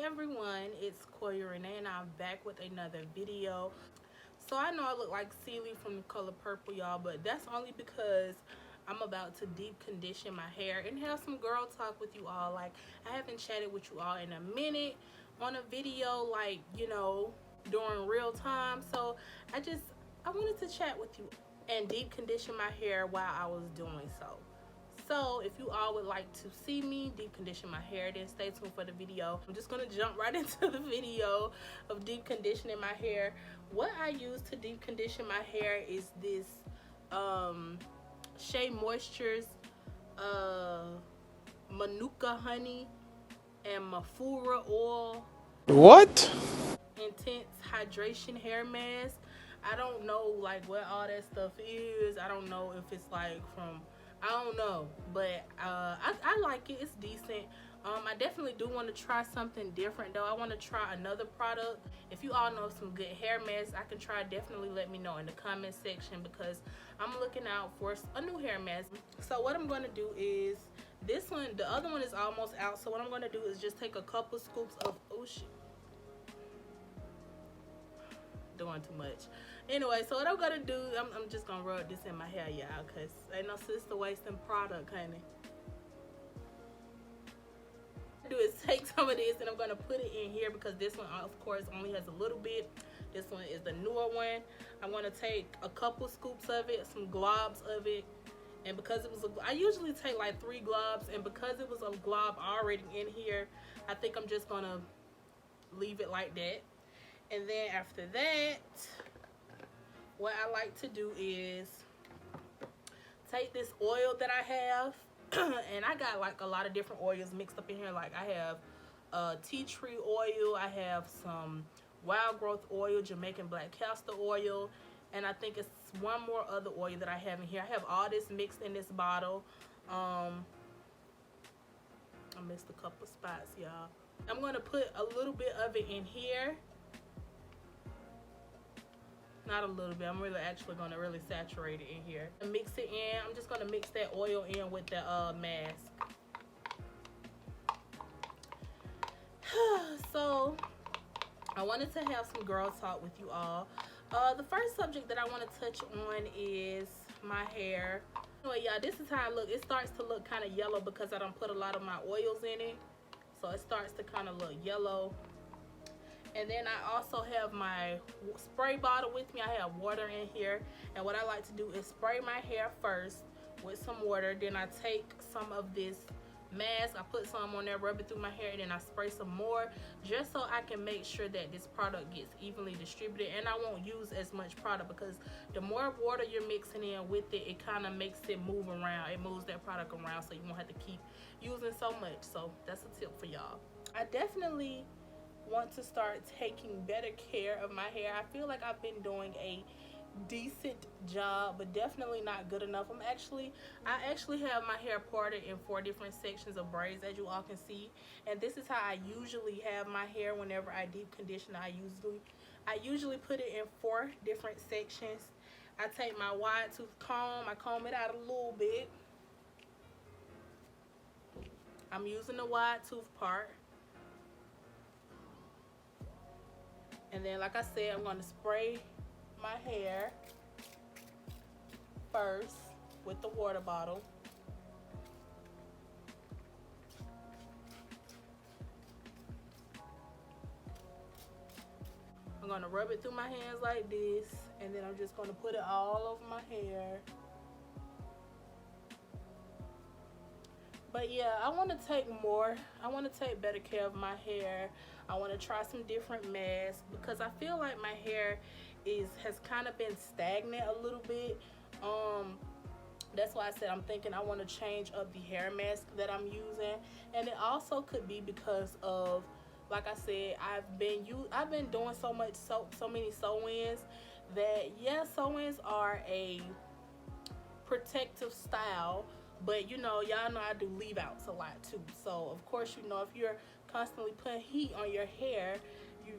everyone, it's Quoia Renae and I'm back with another video. So I know I look like Celie from the color purple, y'all, but that's only because I'm about to deep condition my hair and have some girl talk with you all. Like, I haven't chatted with you all in a minute on a video, like, during real time. So I wanted to chat with you and deep condition my hair while I was doing so. So if you all would like to see me deep condition my hair, then stay tuned for the video. I'm just gonna jump right into the video of deep conditioning my hair. What I use to deep condition my hair is this Shea Moisture's Manuka honey and Mafura oil. What? Intense hydration hair mask. I don't know like what all that stuff is. I don't know if it's like from, I don't know, but I like it. It's decent. I definitely do want to try something different though. I want to try another product. If you all know some good hair masks I can try, definitely let me know in the comment section, because I'm looking out for a new hair mask. So what I'm going to do is, this one, the other one is almost out, so what I'm going to do is just take a couple scoops of, oh shit, doing too much. Anyway, so what I'm gonna do, I'm just gonna rub this in my hair, y'all, because ain't no sister wasting product, honey. What I'm gonna do is take some of this and I'm gonna put it in here, because this one of course only has a little bit. This one is the newer one. I'm gonna take a couple scoops of it, some globs of it, and because it was I usually take like 3 globs, and because it was a glob already in here, I think I'm just gonna leave it like that. And then after that, what I like to do is take this oil that I have, and I got like a lot of different oils mixed up in here. Like I have tea tree oil, I have some wild growth oil, Jamaican black castor oil, and I think it's one more other oil that I have in here. I have all this mixed in this bottle. I missed a couple spots, y'all. I'm gonna put a little bit of it in here. Not a little bit, I'm really actually gonna really saturate it in here and mix it in. I'm just gonna mix that oil in with the mask. So I wanted to have some girl talk with you all. The first subject that I want to touch on is my hair. Anyway, y'all, this is how it looks. It starts to look kind of yellow because I don't put a lot of my oils in it, so it starts to kind of look yellow. And then I also have my spray bottle with me. I have water in here, and what I like to do is spray my hair first with some water. Then I take some of this mask, I put some on there, rub it through my hair, and then I spray some more, just so I can make sure that this product gets evenly distributed, and I won't use as much product, because the more water you're mixing in with it, it kind of makes it move around. It moves that product around, so you won't have to keep using so much. So that's a tip for y'all. I definitely want to start taking better care of my hair. I feel like I've been doing a decent job, but definitely not good enough. I actually have my hair parted in 4 different sections of braids, as you all can see, and this is how I usually have my hair whenever I deep condition. I usually put it in 4 different sections. I take my wide tooth comb, I comb it out a little bit. I'm using the wide tooth part. And then, like I said, I'm going to spray my hair first with the water bottle. I'm going to rub it through my hands like this, and then I'm just going to put it all over my hair. But yeah, I want to take better care of my hair. I want to try some different masks, because I feel like my hair has kind of been stagnant a little bit. That's why I said I'm thinking I want to change up the hair mask that I'm using. And it also could be because of, like I said, I've been doing so many sew-ins that, yeah, sew-ins are a protective style, but y'all know I do leave outs a lot too. So of course, if you're constantly putting heat on your hair,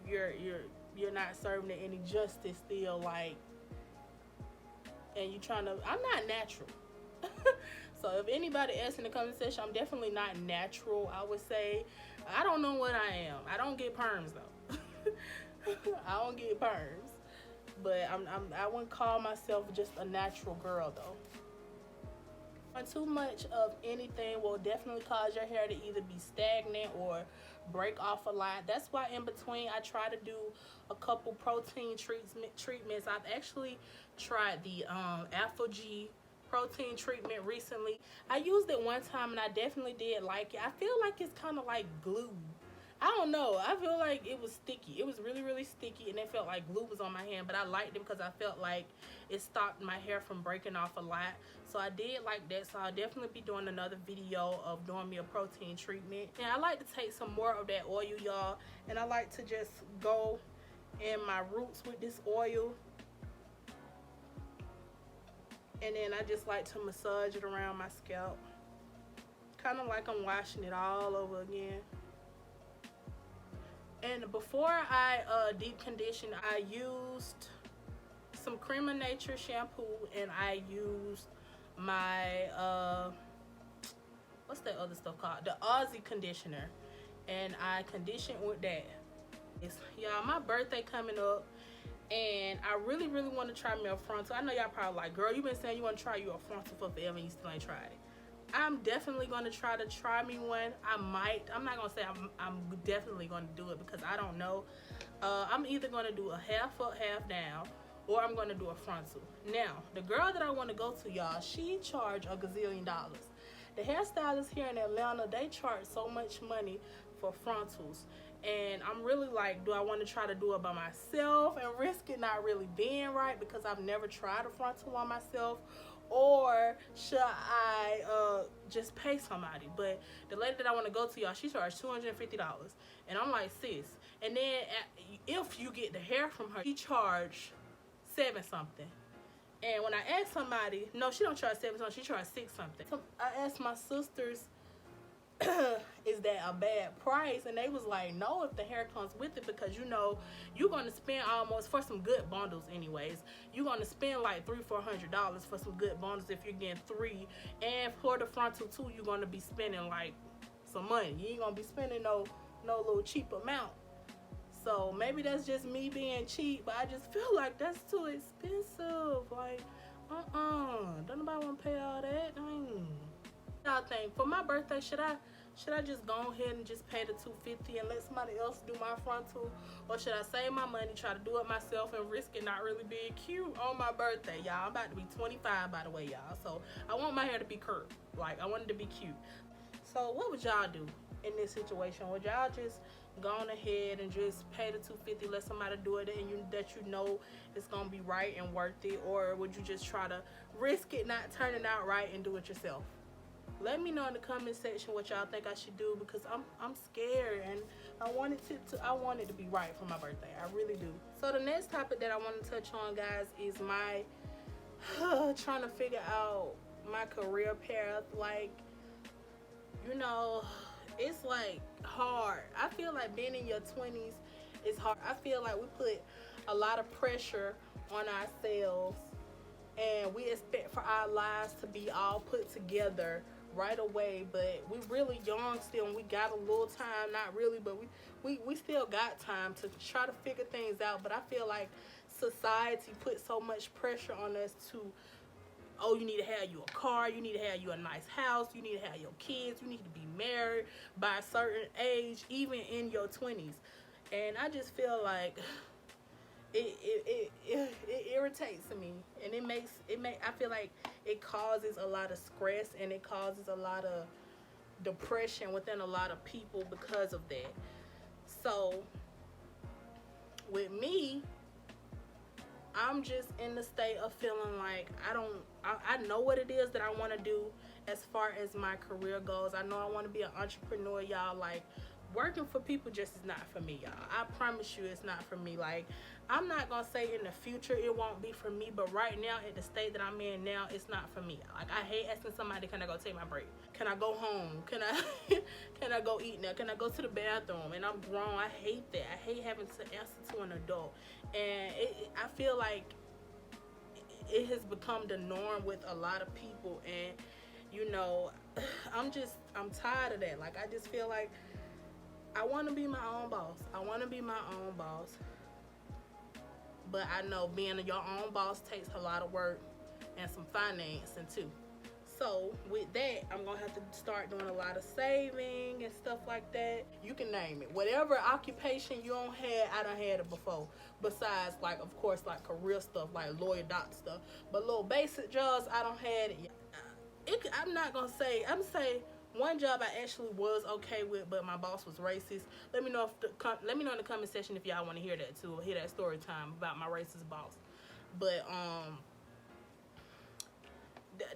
you're not serving it any justice still, like, and I'm not natural. So if anybody else in the comment section, I'm definitely not natural, I would say. I don't know what I am. I don't don't get perms though. I don't get perms, but I wouldn't call myself just a natural girl though. Too much of anything will definitely cause your hair to either be stagnant or break off a lot. That's why in between I try to do a couple protein treatments. I've actually tried the Alpha G protein treatment recently. I used it one time and I definitely did like it. I feel like it's kind of like glue. I don't know. I feel like it was sticky. It was really, really sticky, and it felt like glue was on my hand. But I liked it because I felt like it stopped my hair from breaking off a lot. So I did like that. So I'll definitely be doing another video of doing me a protein treatment. And I like to take some more of that oil, y'all. And I like to just go in my roots with this oil. And then I just like to massage it around my scalp. Kind of like I'm washing it all over again. And before I deep condition, I used some Cream of Nature shampoo, and I used my what's that other stuff called? The Aussie conditioner, and I conditioned with that. Y'all, my birthday coming up, and I really want to try me a frontal. I know y'all probably like, girl, you been saying you want to try you a frontal for forever and you still ain't tried it. I'm definitely going to try me one. I might. I'm not going to say I'm definitely going to do it because I don't know. I'm either going to do a half up, half down, or I'm going to do a frontal. Now, the girl that I want to go to, y'all, she charged a gazillion dollars. The hairstylists here in Atlanta, they charge so much money for frontals. And I'm really like, do I want to try to do it by myself and risk it not really being right because I've never tried a frontal on myself? Or should I just pay somebody? But the lady that I want to go to, y'all, she charged $250. And I'm like, sis. And then if you get the hair from her, she charged $7 something. And when I asked somebody, no, she don't charge $7 something, she charged $6 something. So I asked my sisters, is that a bad price? And they was like, no, if the hair comes with it, because you know you're going to spend almost, for some good bundles anyways, you're going to spend like $300-400 for some good bundles if you're getting 3, and for the frontal too, you're going to be spending like some money. You ain't going to be spending no little cheap amount. So maybe that's just me being cheap, but I just feel like that's too expensive. Like, don't nobody want to pay all that. Y'all think for my birthday, should I just go ahead and just pay the $250 and let somebody else do my frontal, or should I save my money, try to do it myself, and risk it not really being cute on my birthday? Y'all, I'm about to be 25, by the way, y'all. So I want my hair to be curved. Like, I want it to be cute. So what would y'all do in this situation? Would y'all just go on ahead and just pay the $250, let somebody do it, and that you know it's gonna be right and worth it, or would you just try to risk it not turning out right and do it yourself? Let me know in the comment section what y'all think I should do, because I'm scared and I want it to be right for my birthday. I really do. So the next topic that I want to touch on, guys, is my trying to figure out my career path. Like, you know, it's like hard. I feel like being in your 20s is hard. I feel like we put a lot of pressure on ourselves, and we expect for our lives to be all put together right away, but we really young still, and we got a little time. Not really, but we still got time to try to figure things out. But I feel like society puts so much pressure on us to, oh, you need to have you a car, you need to have you a nice house, you need to have your kids, you need to be married by a certain age, even in your 20s. And I just feel like it irritates me, and I feel like it causes a lot of stress, and it causes a lot of depression within a lot of people because of that. So with me, I'm just in the state of feeling like I know what it is that I want to do as far as my career goes. I know I want to be an entrepreneur, y'all. Like, working for people just is not for me, y'all. I promise you it's not for me. Like, I'm not gonna say in the future it won't be for me, but right now, at the state that I'm in now, it's not for me. Like, I hate asking somebody, can I go take my break? Can I go home? Can I go eat now? Can I go to the bathroom? And I'm grown. I hate that. I hate having to answer to an adult. And I feel like it has become the norm with a lot of people, and you know, I'm tired of that. Like, I just feel like I want to be my own boss. I want to be my own boss. But I know being your own boss takes a lot of work and some financing too. So with that, I'm gonna have to start doing a lot of saving and stuff like that. You can name it. Whatever occupation you don't have, I done had it before. Besides, like, of course, like career stuff, like lawyer, doctor stuff. But little basic jobs, I don't had it. I'm not gonna say. I'm gonna say one job I actually was okay with, but my boss was racist. Let me know let me know in the comment section if y'all want to hear that too, or hear that story time about my racist boss. But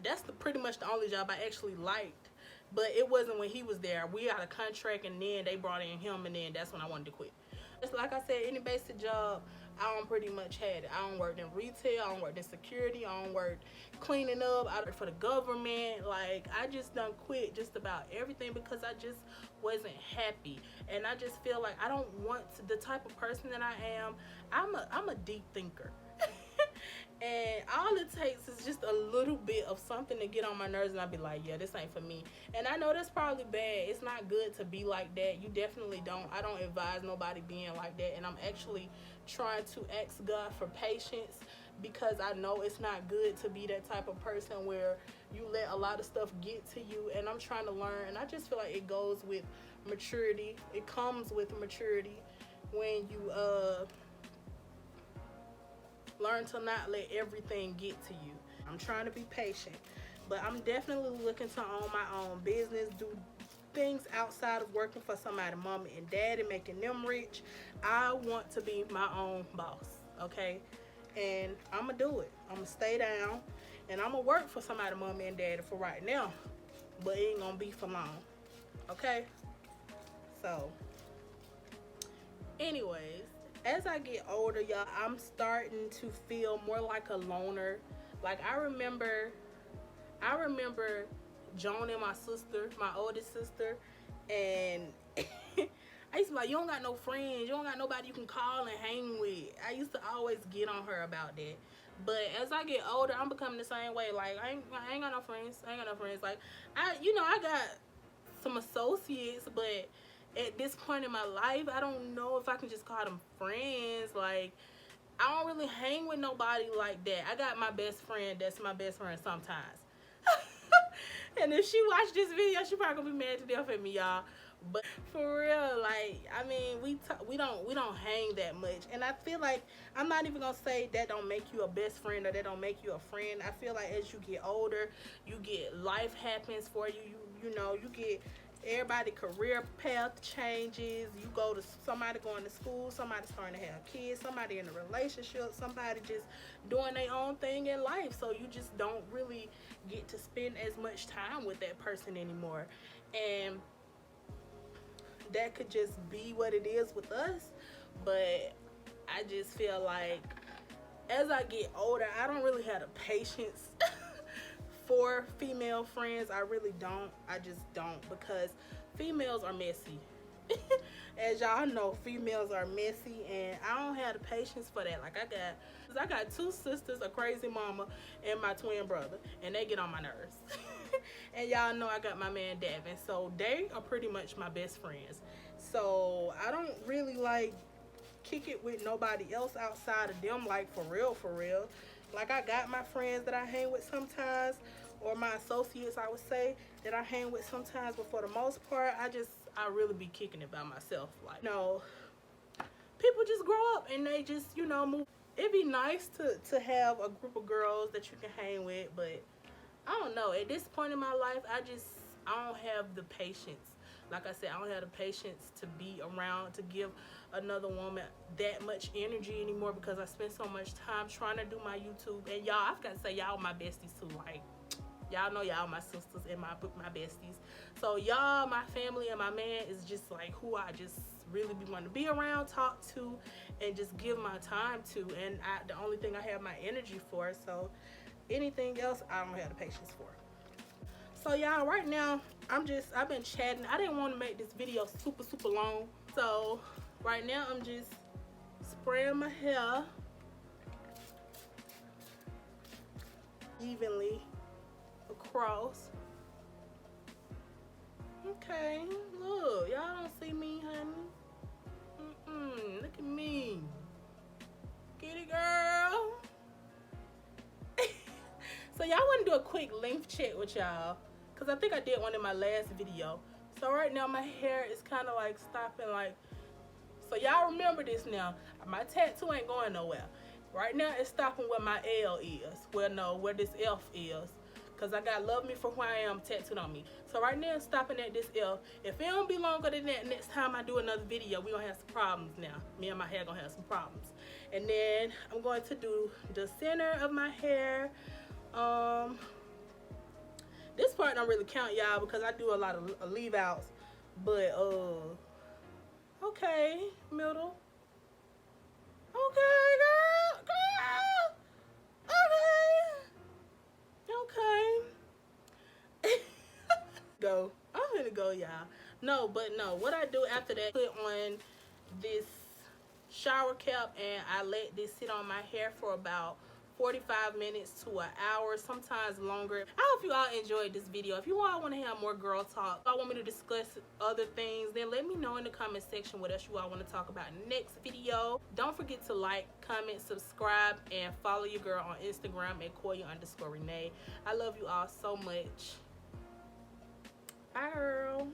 that's pretty much the only job I actually liked. But it wasn't when he was there. We got a contract, and then they brought in him, and then that's when I wanted to quit. It's like I said, any basic job, I don't pretty much had it. I don't work in retail. I don't work in security. I don't work cleaning up. I work for the government. Like, I just done quit just about everything because I just wasn't happy. And I just feel like I don't want the type of person that I am. I'm a deep thinker. And all it takes is just a little bit of something to get on my nerves, and I'll be like, yeah, this ain't for me. And I know that's probably bad. It's not good to be like that. You definitely don't. I don't advise nobody being like that. And I'm actually trying to ask God for patience, because I know it's not good to be that type of person where you let a lot of stuff get to you. And I'm trying to learn. And I just feel like it goes with maturity. It comes with maturity when you learn to not let everything get to you. I'm trying to be patient, but I'm definitely looking to own my own business, do things outside of working for somebody, mama and daddy, making them rich. I want to be my own boss, okay? And I'm gonna do it. I'm gonna stay down, and I'm gonna work for somebody, mama and daddy, for right now, but it ain't gonna be for long, okay? So anyways, as I get older, y'all, I'm starting to feel more like a loner. Like, I remember Joan and my sister, my oldest sister, and I used to be like, you don't got no friends, you don't got nobody you can call and hang with. I used to always get on her about that. But as I get older, I'm becoming the same way. Like, I ain't got no friends. Like, I got some associates, but at this point in my life, I don't know if I can just call them friends. Like, I don't really hang with nobody like that. I got my best friend that's my best friend sometimes. And if she watched this video, she probably gonna be mad to death at me, y'all. But for real, like, I mean, we don't hang that much. And I feel like, I'm not even gonna say that don't make you a best friend or that don't make you a friend. I feel like as you get older, you get, life happens for you. You know, you get, everybody career path changes. You go to, somebody going to school, somebody starting to have kids, somebody in a relationship, somebody just doing their own thing in life. So you just don't really get to spend as much time with that person anymore. And that could just be what it is with us. But I just feel like as I get older, I don't really have the patience for female friends. I really don't. I just don't, because females are messy. As y'all know, females are messy, and I don't have the patience for that. Like, I got two sisters, a crazy mama, and my twin brother, and they get on my nerves. And y'all know I got my man Davin, so they are pretty much my best friends. So I don't really like kick it with nobody else outside of them, like, for real. Like, I got my friends that I hang with sometimes, or my associates, I would say, that I hang with sometimes, but for the most part, I really be kicking it by myself. Like, people just grow up and they just, move. It'd be nice to have a group of girls that you can hang with, but I don't know. At this point in my life, I don't have the patience. Like I said, I don't have the patience to be around, to give another woman that much energy anymore, because I spend so much time trying to do my YouTube. And y'all, I've got to say, y'all my besties too. Like, y'all know y'all my sisters and my besties. So y'all, my family, and my man is just like who I just really be wanting to be around, talk to, and just give my time to. And the only thing I have my energy for. So anything else, I don't have the patience for. So y'all, right now, I've been chatting. I didn't want to make this video super long. So right now, I'm just spraying my hair evenly across. Okay, look, y'all don't see me, honey. Look at me. Get it, girl. So y'all want to do a quick length check with y'all, because I think I did one in my last video. So right now my hair is kind of like stopping, like, so y'all remember this now. My tattoo ain't going nowhere. Right now it's stopping where my L is. Well, no, where this F is. Because I got Love Me For Who I Am tattooed on me. So right now it's stopping at this F. If it don't be longer than that, next time I do another video, we gonna have some problems now. Me and my hair gonna have some problems. And then I'm going to do the center of my hair. This part don't really count, y'all, because I do a lot of leave outs. But okay, middle. Okay, girl. Okay. Go. I'm gonna go, y'all. No, but no. What I do after that, put on this shower cap and I let this sit on my hair for about 45 minutes to an hour, sometimes longer. I hope you all enjoyed this video. If you all want to have more girl talk, if I want me to discuss other things, then let me know in the comment section what else you all want to talk about in the next video. Don't forget to like, comment, subscribe, and follow your girl on Instagram at Quoia_Renae. I love you all so much. Bye, girl.